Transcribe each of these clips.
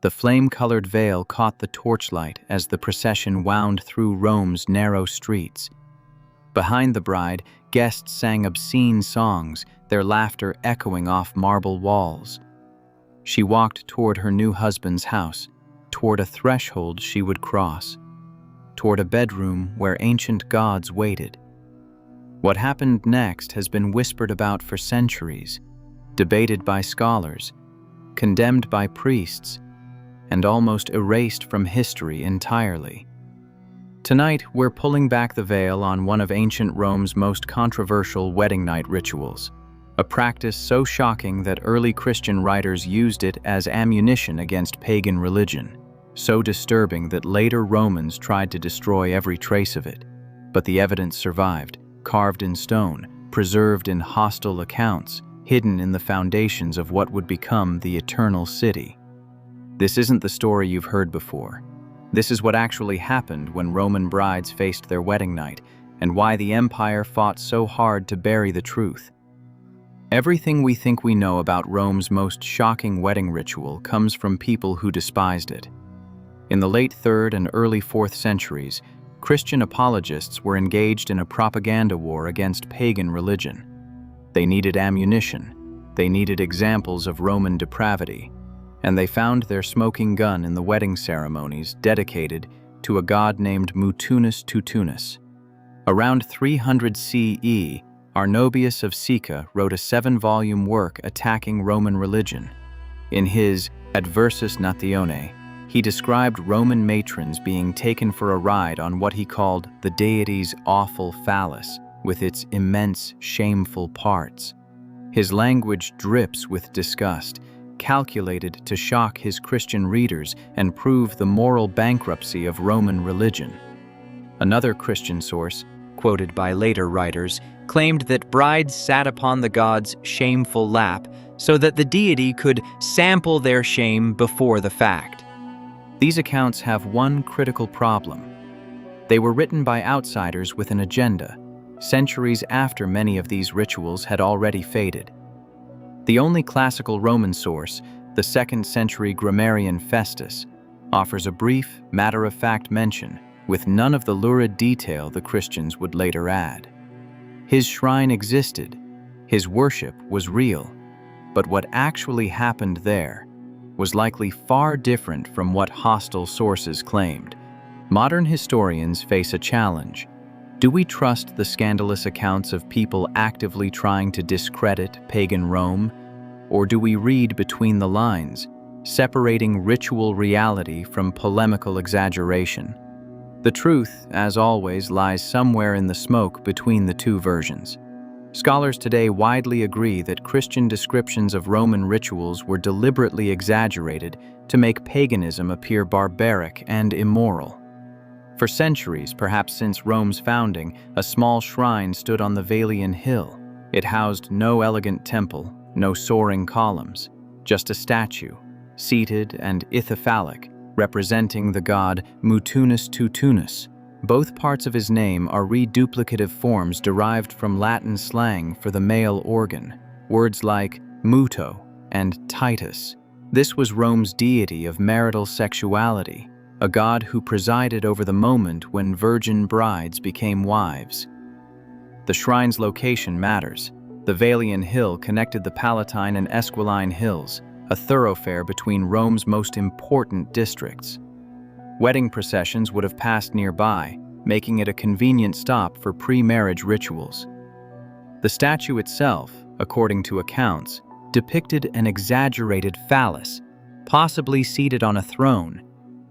The flame-colored veil caught the torchlight as the procession wound through Rome's narrow streets. Behind the bride, guests sang obscene songs, their laughter echoing off marble walls. She walked toward her new husband's house, toward a threshold she would cross, toward a bedroom where ancient gods waited. What happened next has been whispered about for centuries, debated by scholars, condemned by priests, and almost erased from history entirely. Tonight, we're pulling back the veil on one of ancient Rome's most controversial wedding night rituals, a practice so shocking that early Christian writers used it as ammunition against pagan religion, so disturbing that later Romans tried to destroy every trace of it. But the evidence survived, carved in stone, preserved in hostile accounts, hidden in the foundations of what would become the Eternal City. This isn't the story you've heard before. This is what actually happened when Roman brides faced their wedding night, and why the empire fought so hard to bury the truth. Everything we think we know about Rome's most shocking wedding ritual comes from people who despised it. In the late 3rd and early 4th centuries, Christian apologists were engaged in a propaganda war against pagan religion. They needed ammunition, they needed examples of Roman depravity, and they found their smoking gun in the wedding ceremonies dedicated to a god named Mutunus Tutunus. Around 300 CE, Arnobius of Sica wrote a 7-volume work attacking Roman religion. In his Adversus Natione, he described Roman matrons being taken for a ride on what he called the deity's awful phallus, with its immense, shameful parts. His language drips with disgust, calculated to shock his Christian readers and prove the moral bankruptcy of Roman religion. Another Christian source, quoted by later writers, claimed that brides sat upon the god's shameful lap so that the deity could sample their shame before the fact. These accounts have one critical problem. They were written by outsiders with an agenda, centuries after many of these rituals had already faded. The only classical Roman source, the 2nd century grammarian Festus, offers a brief, matter-of-fact mention, with none of the lurid detail the Christians would later add. His shrine existed, his worship was real, but what actually happened there was likely far different from what hostile sources claimed. Modern historians face a challenge. Do we trust the scandalous accounts of people actively trying to discredit pagan Rome? Or do we read between the lines, separating ritual reality from polemical exaggeration? The truth, as always, lies somewhere in the smoke between the two versions. Scholars today widely agree that Christian descriptions of Roman rituals were deliberately exaggerated to make paganism appear barbaric and immoral. For centuries, perhaps since Rome's founding, a small shrine stood on the Velian Hill. It housed no elegant temple, no soaring columns, just a statue, seated and ithyphallic, representing the god Mutunus Tutunus. Both parts of his name are reduplicative forms derived from Latin slang for the male organ, words like muto and titus. This was Rome's deity of marital sexuality, a god who presided over the moment when virgin brides became wives. The shrine's location matters. The Velian Hill connected the Palatine and Esquiline Hills, a thoroughfare between Rome's most important districts. Wedding processions would have passed nearby, making it a convenient stop for pre-marriage rituals. The statue itself, according to accounts, depicted an exaggerated phallus, possibly seated on a throne,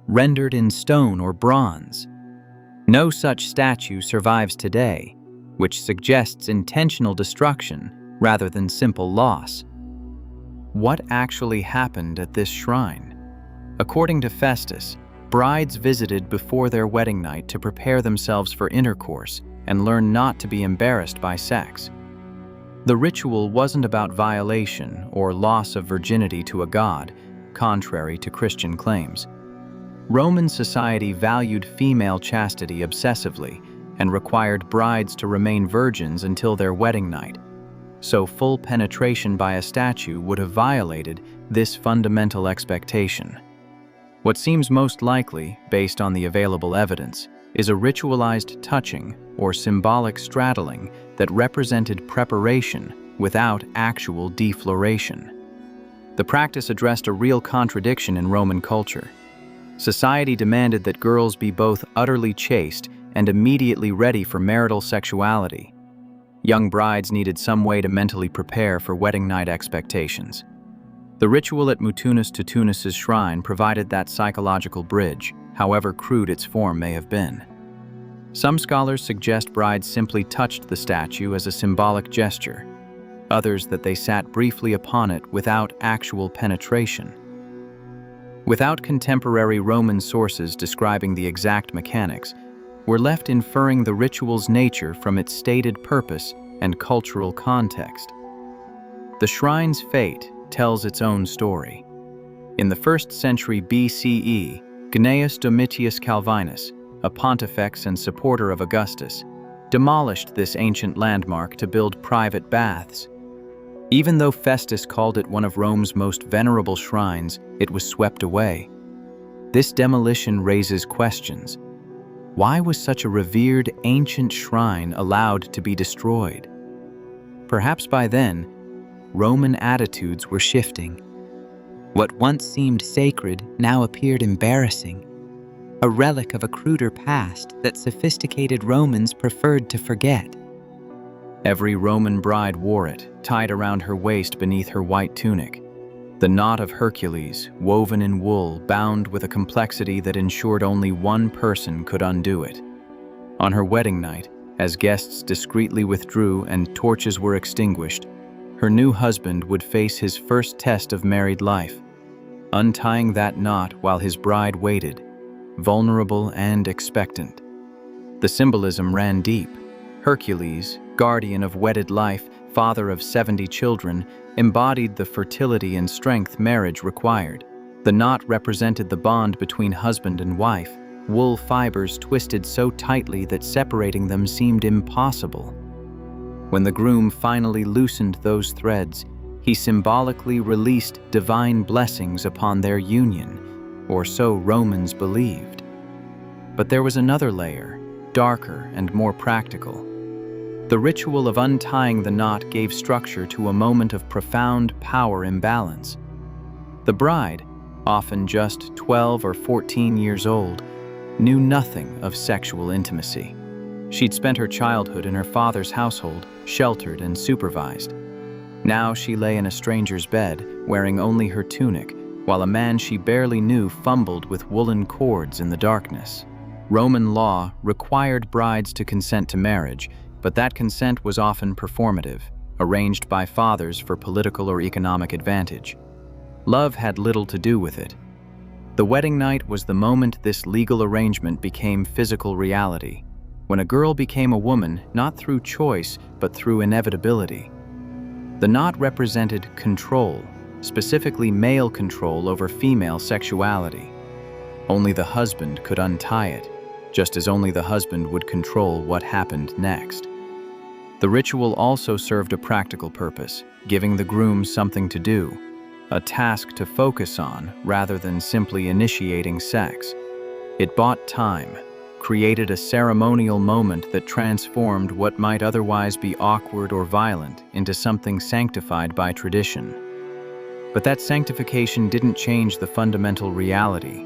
rendered in stone or bronze. No such statue survives today, which suggests intentional destruction rather than simple loss. What actually happened at this shrine? According to Festus, brides visited before their wedding night to prepare themselves for intercourse and learn not to be embarrassed by sex. The ritual wasn't about violation or loss of virginity to a god, contrary to Christian claims. Roman society valued female chastity obsessively and required brides to remain virgins until their wedding night, so full penetration by a statue would have violated this fundamental expectation. What seems most likely, based on the available evidence, is a ritualized touching or symbolic straddling that represented preparation without actual defloration. The practice addressed a real contradiction in Roman culture. Society demanded that girls be both utterly chaste and immediately ready for marital sexuality. Young brides needed some way to mentally prepare for wedding night expectations. The ritual at Mutunus Tutunus' shrine provided that psychological bridge, however crude its form may have been. Some scholars suggest brides simply touched the statue as a symbolic gesture, others that they sat briefly upon it without actual penetration. Without contemporary Roman sources describing the exact mechanics, we're left inferring the ritual's nature from its stated purpose and cultural context. The shrine's fate tells its own story. In the 1st century BCE, Gnaeus Domitius Calvinus, a pontifex and supporter of Augustus, demolished this ancient landmark to build private baths. Even though Festus called it one of Rome's most venerable shrines, it was swept away. This demolition raises questions. Why was such a revered ancient shrine allowed to be destroyed? Perhaps by then, Roman attitudes were shifting. What once seemed sacred now appeared embarrassing, a relic of a cruder past that sophisticated Romans preferred to forget. Every Roman bride wore it, tied around her waist beneath her white tunic. The knot of Hercules, woven in wool, bound with a complexity that ensured only one person could undo it. On her wedding night, as guests discreetly withdrew and torches were extinguished, her new husband would face his first test of married life, untying that knot while his bride waited, vulnerable and expectant. The symbolism ran deep. Hercules, guardian of wedded life, father of 70 children, embodied the fertility and strength marriage required. The knot represented the bond between husband and wife, wool fibers twisted so tightly that separating them seemed impossible. When the groom finally loosened those threads, he symbolically released divine blessings upon their union, or so Romans believed. But there was another layer, darker and more practical. The ritual of untying the knot gave structure to a moment of profound power imbalance. The bride, often just 12 or 14 years old, knew nothing of sexual intimacy. She'd spent her childhood in her father's household, sheltered and supervised. Now she lay in a stranger's bed, wearing only her tunic, while a man she barely knew fumbled with woolen cords in the darkness. Roman law required brides to consent to marriage, but that consent was often performative, arranged by fathers for political or economic advantage. Love had little to do with it. The wedding night was the moment this legal arrangement became physical reality, when a girl became a woman not through choice but through inevitability. The knot represented control, specifically male control over female sexuality. Only the husband could untie it, just as only the husband would control what happened next. The ritual also served a practical purpose, giving the groom something to do, a task to focus on rather than simply initiating sex. It bought time, created a ceremonial moment that transformed what might otherwise be awkward or violent into something sanctified by tradition. But that sanctification didn't change the fundamental reality.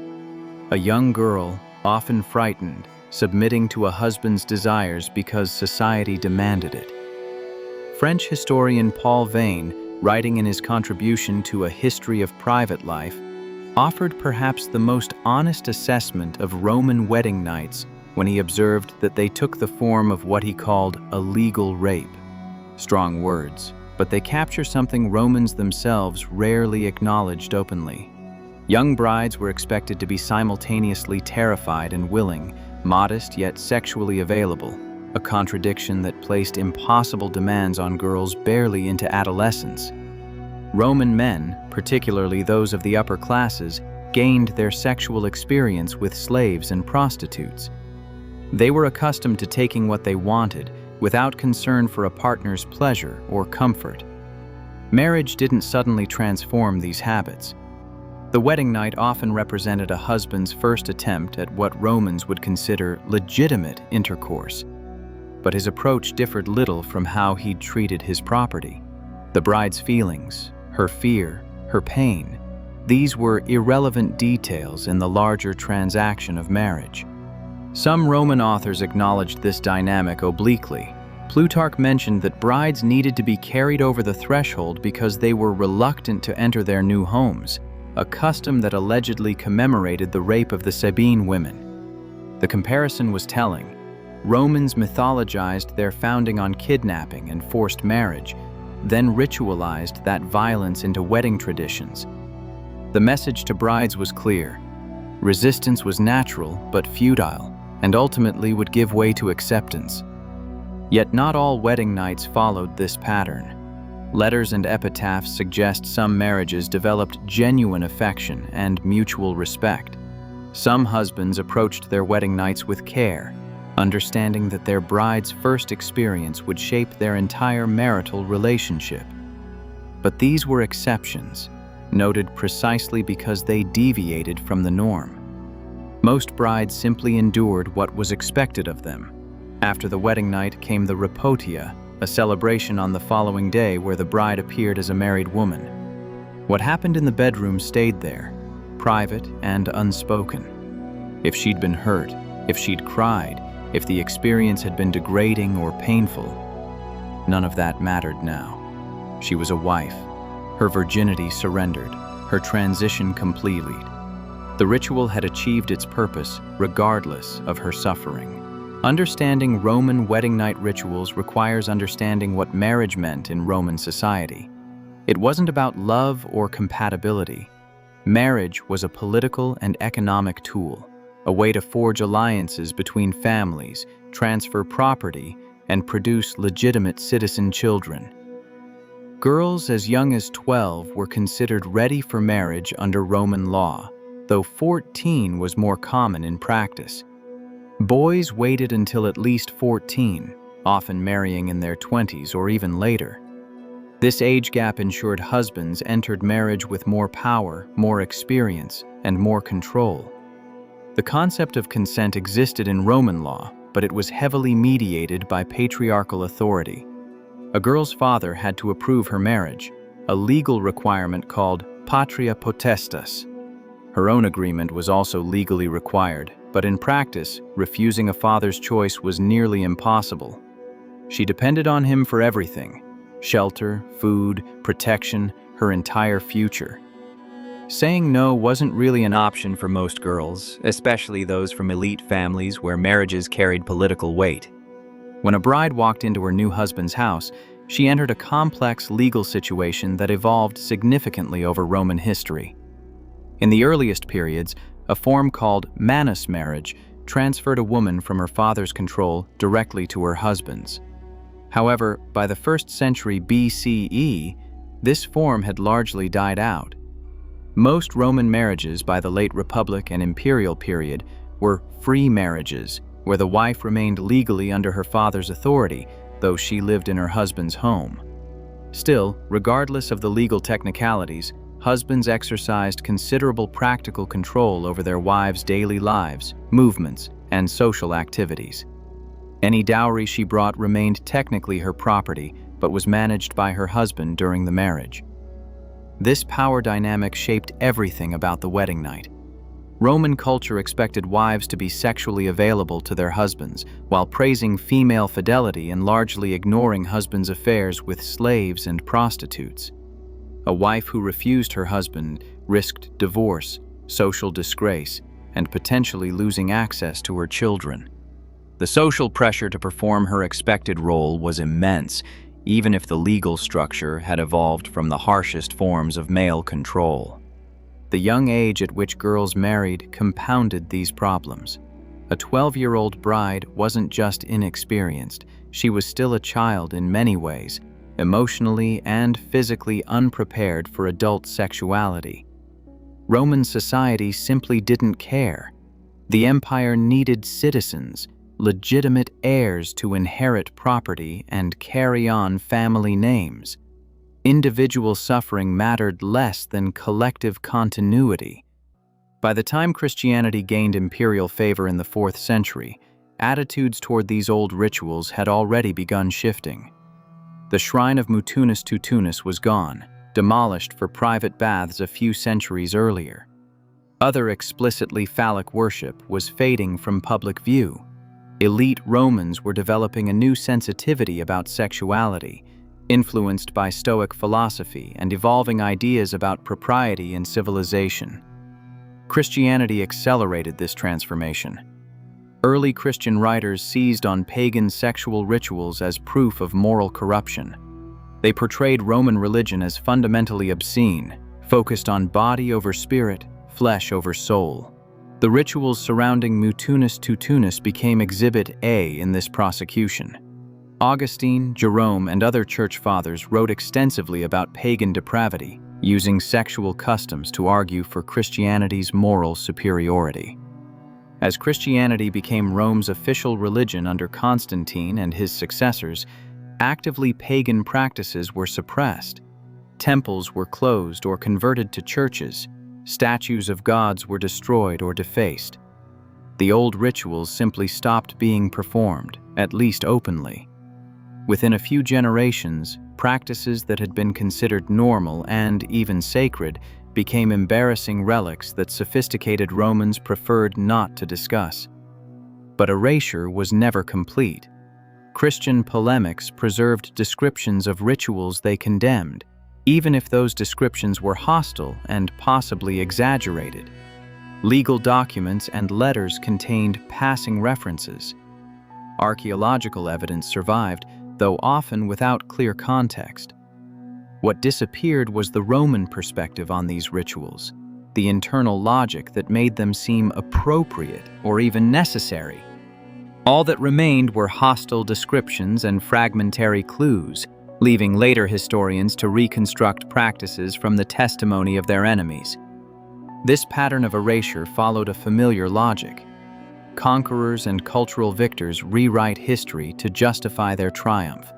A young girl, often frightened, submitting to a husband's desires because society demanded it. French historian Paul Vane, writing in his contribution to A History of Private Life, offered perhaps the most honest assessment of Roman wedding nights when he observed that they took the form of what he called a legal rape. Strong words, but they capture something Romans themselves rarely acknowledged openly. Young brides were expected to be simultaneously terrified and willing, modest yet sexually available, a contradiction that placed impossible demands on girls barely into adolescence. Roman men, particularly those of the upper classes, gained their sexual experience with slaves and prostitutes. They were accustomed to taking what they wanted, without concern for a partner's pleasure or comfort. Marriage didn't suddenly transform these habits. The wedding night often represented a husband's first attempt at what Romans would consider legitimate intercourse, but his approach differed little from how he'd treated his property. The bride's feelings, her fear, her pain, these were irrelevant details in the larger transaction of marriage. Some Roman authors acknowledged this dynamic obliquely. Plutarch mentioned that brides needed to be carried over the threshold because they were reluctant to enter their new homes, a custom that allegedly commemorated the rape of the Sabine women. The comparison was telling. Romans mythologized their founding on kidnapping and forced marriage, then ritualized that violence into wedding traditions. The message to brides was clear. Resistance was natural but futile, and ultimately would give way to acceptance. Yet not all wedding nights followed this pattern. Letters and epitaphs suggest some marriages developed genuine affection and mutual respect. Some husbands approached their wedding nights with care, understanding that their bride's first experience would shape their entire marital relationship. But these were exceptions, noted precisely because they deviated from the norm. Most brides simply endured what was expected of them. After the wedding night came the repotia, a celebration on the following day where the bride appeared as a married woman. What happened in the bedroom stayed there, private and unspoken. If she'd been hurt, if she'd cried, if the experience had been degrading or painful, none of that mattered now. She was a wife. Her virginity surrendered, her transition completed. The ritual had achieved its purpose, regardless of her suffering. Understanding Roman wedding night rituals requires understanding what marriage meant in Roman society. It wasn't about love or compatibility. Marriage was a political and economic tool, a way to forge alliances between families, transfer property, and produce legitimate citizen children. Girls as young as 12 were considered ready for marriage under Roman law, though 14 was more common in practice. Boys waited until at least 14, often marrying in their 20s or even later. This age gap ensured husbands entered marriage with more power, more experience, and more control. The concept of consent existed in Roman law, but it was heavily mediated by patriarchal authority. A girl's father had to approve her marriage, a legal requirement called patria potestas. Her own agreement was also legally required, but in practice, refusing a father's choice was nearly impossible. She depended on him for everything: shelter, food, protection, her entire future. Saying no wasn't really an option for most girls, especially those from elite families where marriages carried political weight. When a bride walked into her new husband's house, she entered a complex legal situation that evolved significantly over Roman history. In the earliest periods, a form called manus marriage transferred a woman from her father's control directly to her husband's. However, by the 1st century BCE, this form had largely died out. Most Roman marriages by the late Republic and Imperial period were free marriages, where the wife remained legally under her father's authority, though she lived in her husband's home. Still, regardless of the legal technicalities, husbands exercised considerable practical control over their wives' daily lives, movements, and social activities. Any dowry she brought remained technically her property, but was managed by her husband during the marriage. This power dynamic shaped everything about the wedding night. Roman culture expected wives to be sexually available to their husbands, while praising female fidelity and largely ignoring husbands' affairs with slaves and prostitutes. A wife who refused her husband risked divorce, social disgrace, and potentially losing access to her children. The social pressure to perform her expected role was immense, even if the legal structure had evolved from the harshest forms of male control. The young age at which girls married compounded these problems. A 12-year-old bride wasn't just inexperienced, she was still a child in many ways, emotionally and physically unprepared for adult sexuality. Roman society simply didn't care. The empire needed citizens, legitimate heirs to inherit property and carry on family names. Individual suffering mattered less than collective continuity. By the time Christianity gained imperial favor in the 4th century, attitudes toward these old rituals had already begun shifting. The shrine of Mutunus Tutunus was gone, demolished for private baths a few centuries earlier. Other explicitly phallic worship was fading from public view. Elite Romans were developing a new sensitivity about sexuality, influenced by Stoic philosophy and evolving ideas about propriety and civilization. Christianity accelerated this transformation. Early Christian writers seized on pagan sexual rituals as proof of moral corruption. They portrayed Roman religion as fundamentally obscene, focused on body over spirit, flesh over soul. The rituals surrounding Mutunus Tutunus became Exhibit A in this prosecution. Augustine, Jerome, and other church fathers wrote extensively about pagan depravity, using sexual customs to argue for Christianity's moral superiority. As Christianity became Rome's official religion under Constantine and his successors, actively pagan practices were suppressed. Temples were closed or converted to churches. Statues of gods were destroyed or defaced. The old rituals simply stopped being performed, at least openly. Within a few generations, practices that had been considered normal and even sacred became embarrassing relics that sophisticated Romans preferred not to discuss. But erasure was never complete. Christian polemics preserved descriptions of rituals they condemned, even if those descriptions were hostile and possibly exaggerated. Legal documents and letters contained passing references. Archaeological evidence survived, though often without clear context. What disappeared was the Roman perspective on these rituals, the internal logic that made them seem appropriate or even necessary. All that remained were hostile descriptions and fragmentary clues, leaving later historians to reconstruct practices from the testimony of their enemies. This pattern of erasure followed a familiar logic. Conquerors and cultural victors rewrite history to justify their triumph.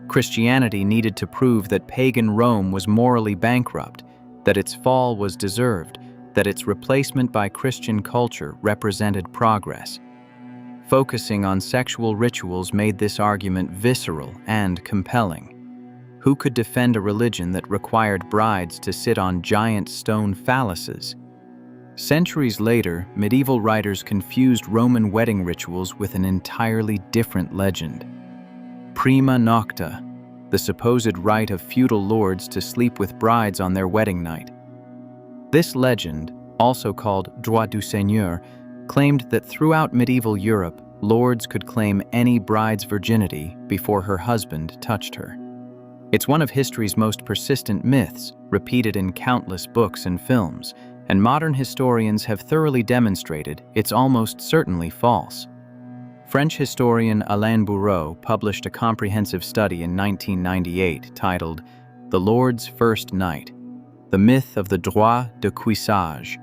Christianity needed to prove that pagan Rome was morally bankrupt, that its fall was deserved, that its replacement by Christian culture represented progress. Focusing on sexual rituals made this argument visceral and compelling. Who could defend a religion that required brides to sit on giant stone phalluses? Centuries later, medieval writers confused Roman wedding rituals with an entirely different legend. Prima nocta, the supposed right of feudal lords to sleep with brides on their wedding night. This legend, also called droit du seigneur, claimed that throughout medieval Europe, lords could claim any bride's virginity before her husband touched her. It's one of history's most persistent myths, repeated in countless books and films, and modern historians have thoroughly demonstrated it's almost certainly false. French historian Alain Bourreau published a comprehensive study in 1998 titled The Lord's First Night: The Myth of the Droit de Cuissage.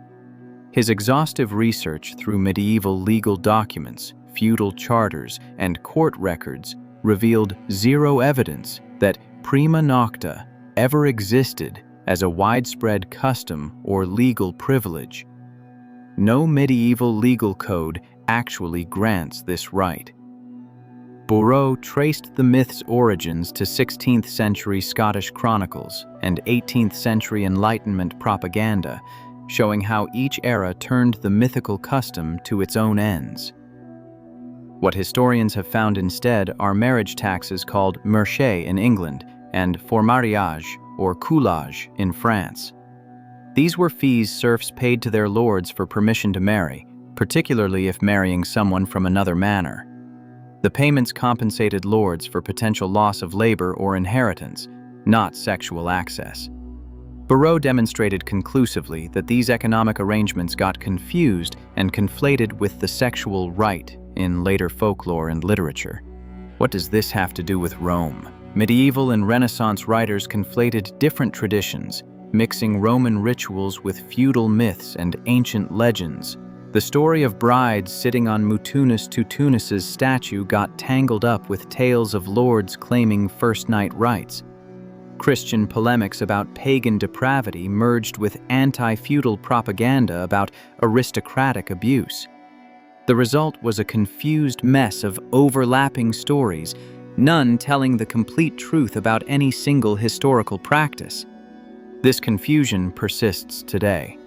His exhaustive research through medieval legal documents, feudal charters, and court records revealed zero evidence that prima nocta ever existed as a widespread custom or legal privilege. No medieval legal code actually grants this right. Bourreau traced the myth's origins to 16th century Scottish chronicles and 18th century Enlightenment propaganda, showing how each era turned the mythical custom to its own ends. What historians have found instead are marriage taxes called merché in England and for mariage or coulage in France. These were fees serfs paid to their lords for permission to marry, particularly if marrying someone from another manor. The payments compensated lords for potential loss of labor or inheritance, not sexual access. Bourreau demonstrated conclusively that these economic arrangements got confused and conflated with the sexual right in later folklore and literature. What does this have to do with Rome? Medieval and Renaissance writers conflated different traditions, mixing Roman rituals with feudal myths and ancient legends. The story of brides sitting on Mutunus Tutunus's statue got tangled up with tales of lords claiming first-night rights. Christian polemics about pagan depravity merged with anti-feudal propaganda about aristocratic abuse. The result was a confused mess of overlapping stories, none telling the complete truth about any single historical practice. This confusion persists today.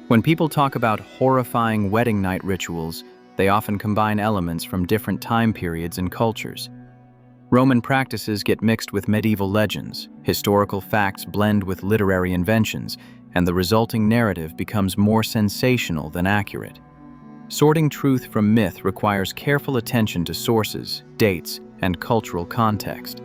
When people talk about horrifying wedding night rituals, they often combine elements from different time periods and cultures. Roman practices get mixed with medieval legends, historical facts blend with literary inventions, and the resulting narrative becomes more sensational than accurate. Sorting truth from myth requires careful attention to sources, dates, and cultural context.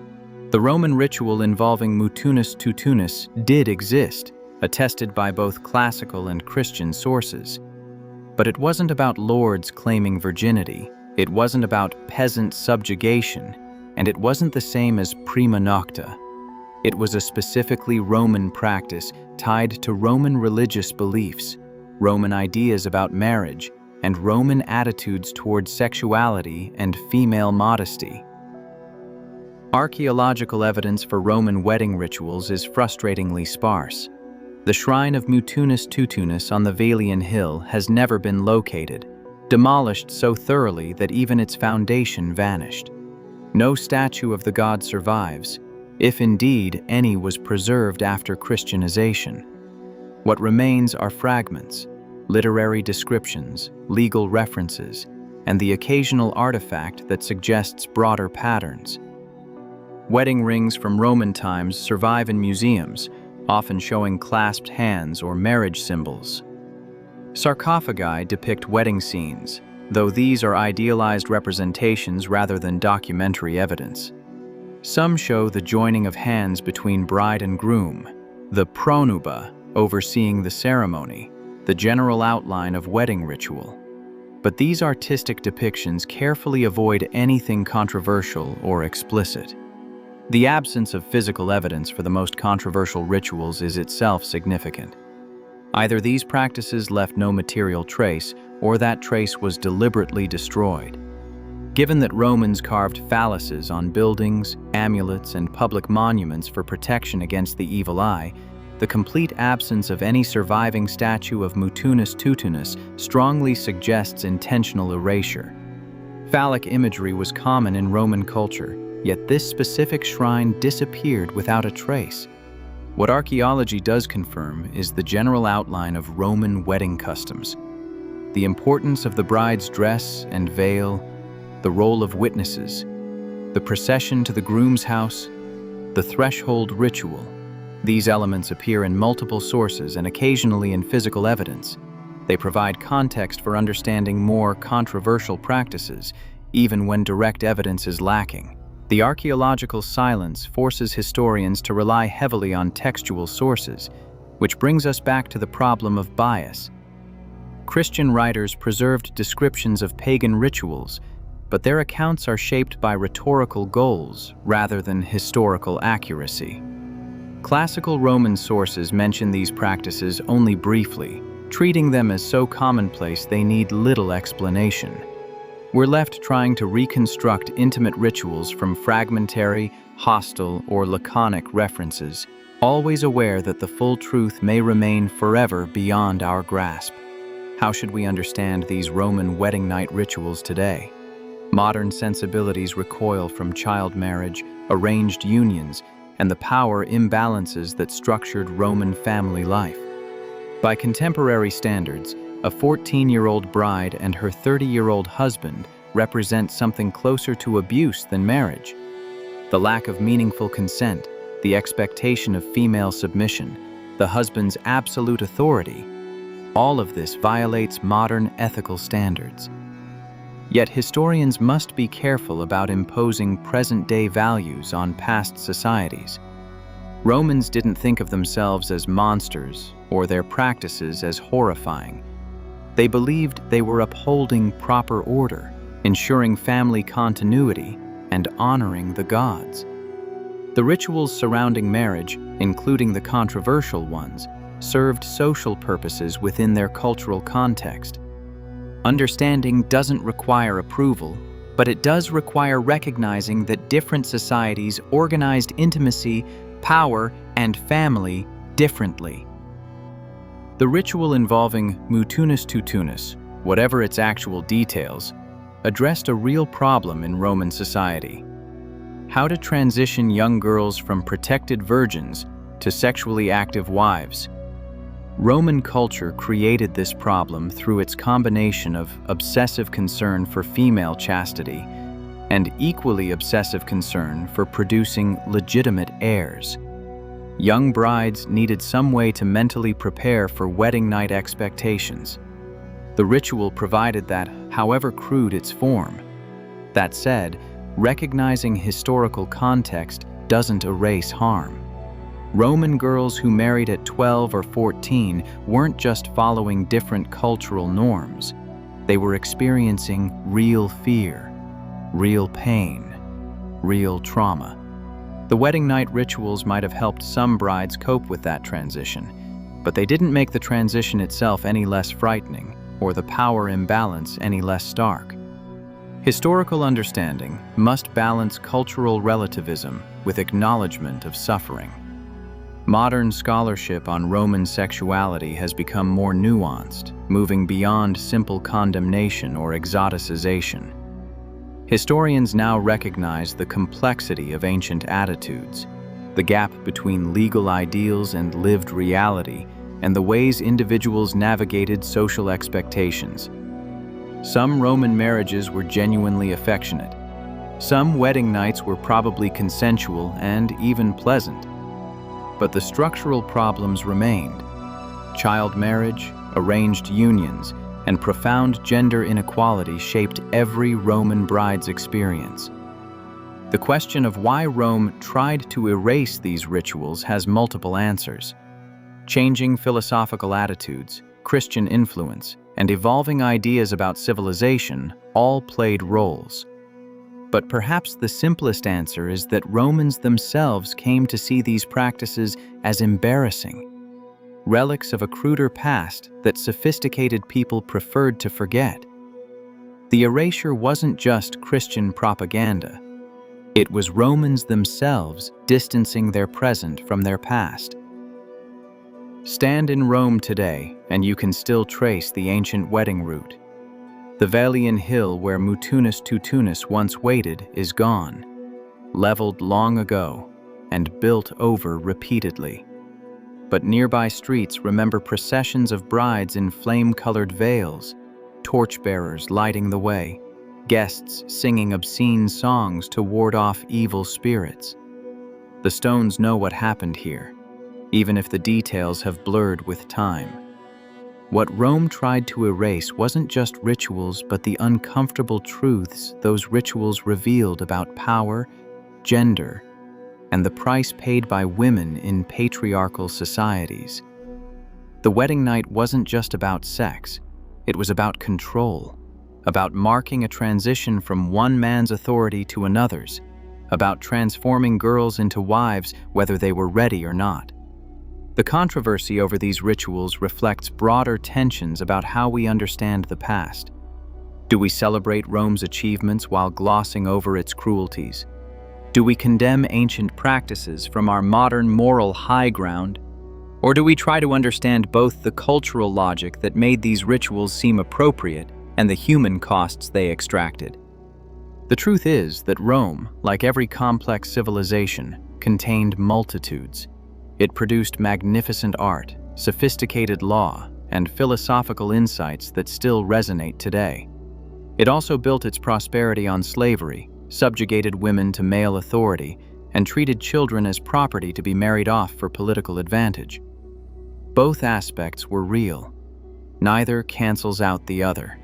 The Roman ritual involving Mutunus Tutunus did exist, attested by both classical and Christian sources. But it wasn't about lords claiming virginity, it wasn't about peasant subjugation, and it wasn't the same as prima nocta. It was a specifically Roman practice tied to Roman religious beliefs, Roman ideas about marriage, and Roman attitudes towards sexuality and female modesty. Archaeological evidence for Roman wedding rituals is frustratingly sparse. The shrine of Mutunus Tutunus on the Velian Hill has never been located, demolished so thoroughly that even its foundation vanished. No statue of the god survives, if indeed any was preserved after Christianization. What remains are fragments, literary descriptions, legal references, and the occasional artifact that suggests broader patterns. Wedding rings from Roman times survive in museums, often showing clasped hands or marriage symbols. Sarcophagi depict wedding scenes, though these are idealized representations rather than documentary evidence. Some show the joining of hands between bride and groom, the pronuba overseeing the ceremony, the general outline of wedding ritual. But these artistic depictions carefully avoid anything controversial or explicit. The absence of physical evidence for the most controversial rituals is itself significant. Either these practices left no material trace, or that trace was deliberately destroyed. Given that Romans carved phalluses on buildings, amulets, and public monuments for protection against the evil eye, the complete absence of any surviving statue of Mutunus Tutunus strongly suggests intentional erasure. Phallic imagery was common in Roman culture, yet this specific shrine disappeared without a trace. What archaeology does confirm is the general outline of Roman wedding customs. The importance of the bride's dress and veil, the role of witnesses, the procession to the groom's house, the threshold ritual. These elements appear in multiple sources and occasionally in physical evidence. They provide context for understanding more controversial practices, even when direct evidence is lacking. The archaeological silence forces historians to rely heavily on textual sources, which brings us back to the problem of bias. Christian writers preserved descriptions of pagan rituals, but their accounts are shaped by rhetorical goals rather than historical accuracy. Classical Roman sources mention these practices only briefly, treating them as so commonplace they need little explanation. We're left trying to reconstruct intimate rituals from fragmentary, hostile, or laconic references, always aware that the full truth may remain forever beyond our grasp. How should we understand these Roman wedding night rituals today? Modern sensibilities recoil from child marriage, arranged unions, and the power imbalances that structured Roman family life. By contemporary standards, a 14-year-old bride and her 30-year-old husband represent something closer to abuse than marriage. The lack of meaningful consent, the expectation of female submission, the husband's absolute authority, all of this violates modern ethical standards. Yet historians must be careful about imposing present-day values on past societies. Romans didn't think of themselves as monsters or their practices as horrifying. They believed they were upholding proper order, ensuring family continuity, and honoring the gods. The rituals surrounding marriage, including the controversial ones, served social purposes within their cultural context. Understanding doesn't require approval, but it does require recognizing that different societies organized intimacy power, and family differently. The ritual involving Mutunus Tutunus, whatever its actual details, addressed a real problem in Roman society: how to transition young girls from protected virgins to sexually active wives. Roman culture created this problem through its combination of obsessive concern for female chastity and equally obsessive concern for producing legitimate heirs. Young brides needed some way to mentally prepare for wedding night expectations. The ritual provided that, however crude its form. That said, recognizing historical context doesn't erase harm. Roman girls who married at 12 or 14 weren't just following different cultural norms. They were experiencing real fear, real pain, real trauma. The wedding night rituals might have helped some brides cope with that transition, but they didn't make the transition itself any less frightening or the power imbalance any less stark. Historical understanding must balance cultural relativism with acknowledgement of suffering. Modern scholarship on Roman sexuality has become more nuanced, moving beyond simple condemnation or exoticization. Historians now recognize the complexity of ancient attitudes, the gap between legal ideals and lived reality, and the ways individuals navigated social expectations. Some Roman marriages were genuinely affectionate. Some wedding nights were probably consensual and even pleasant. But the structural problems remained: child marriage, arranged unions, and profound gender inequality shaped every Roman bride's experience. The question of why Rome tried to erase these rituals has multiple answers. Changing philosophical attitudes, Christian influence, and evolving ideas about civilization all played roles. But perhaps the simplest answer is that Romans themselves came to see these practices as embarrassing, relics of a cruder past that sophisticated people preferred to forget. The erasure wasn't just Christian propaganda. It was Romans themselves distancing their present from their past. Stand in Rome today, and you can still trace the ancient wedding route. The Velian Hill where Mutunus Tutunus once waited is gone, leveled long ago, and built over repeatedly. But nearby streets remember processions of brides in flame-colored veils, torchbearers lighting the way, guests singing obscene songs to ward off evil spirits. The stones know what happened here, even if the details have blurred with time. What Rome tried to erase wasn't just rituals, but the uncomfortable truths those rituals revealed about power, gender, and the price paid by women in patriarchal societies. The wedding night wasn't just about sex. It was about control, about marking a transition from one man's authority to another's, about transforming girls into wives whether they were ready or not. The controversy over these rituals reflects broader tensions about how we understand the past. Do we celebrate Rome's achievements while glossing over its cruelties? Do we condemn ancient practices from our modern moral high ground? Or do we try to understand both the cultural logic that made these rituals seem appropriate and the human costs they extracted? The truth is that Rome, like every complex civilization, contained multitudes. It produced magnificent art, sophisticated law, and philosophical insights that still resonate today. It also built its prosperity on slavery, subjugated women to male authority, and treated children as property to be married off for political advantage. Both aspects were real. Neither cancels out the other.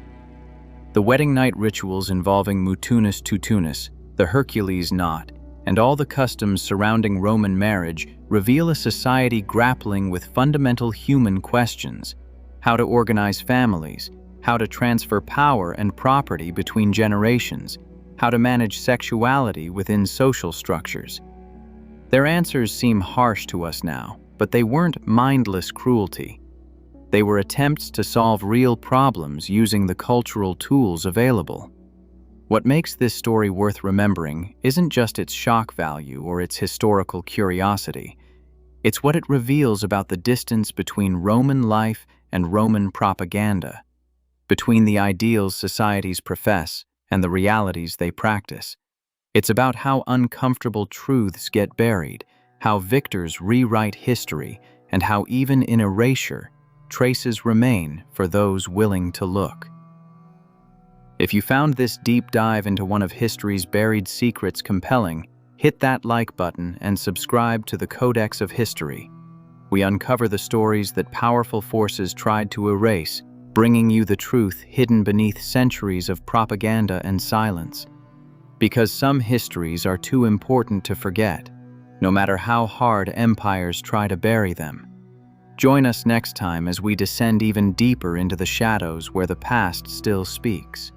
The wedding night rituals involving Mutunus Tutunus, the Hercules knot, and all the customs surrounding Roman marriage reveal a society grappling with fundamental human questions: how to organize families, how to transfer power and property between generations, how to manage sexuality within social structures. Their answers seem harsh to us now, but they weren't mindless cruelty. They were attempts to solve real problems using the cultural tools available. What makes this story worth remembering isn't just its shock value or its historical curiosity. It's what it reveals about the distance between Roman life and Roman propaganda, between the ideals societies profess and the realities they practice. It's about how uncomfortable truths get buried, how victors rewrite history, and how even in erasure, traces remain for those willing to look. If you found this deep dive into one of history's buried secrets compelling, hit that like button and subscribe to the Codex of History. We uncover the stories that powerful forces tried to erase, bringing you the truth hidden beneath centuries of propaganda and silence. Because some histories are too important to forget, no matter how hard empires try to bury them. Join us next time as we descend even deeper into the shadows where the past still speaks.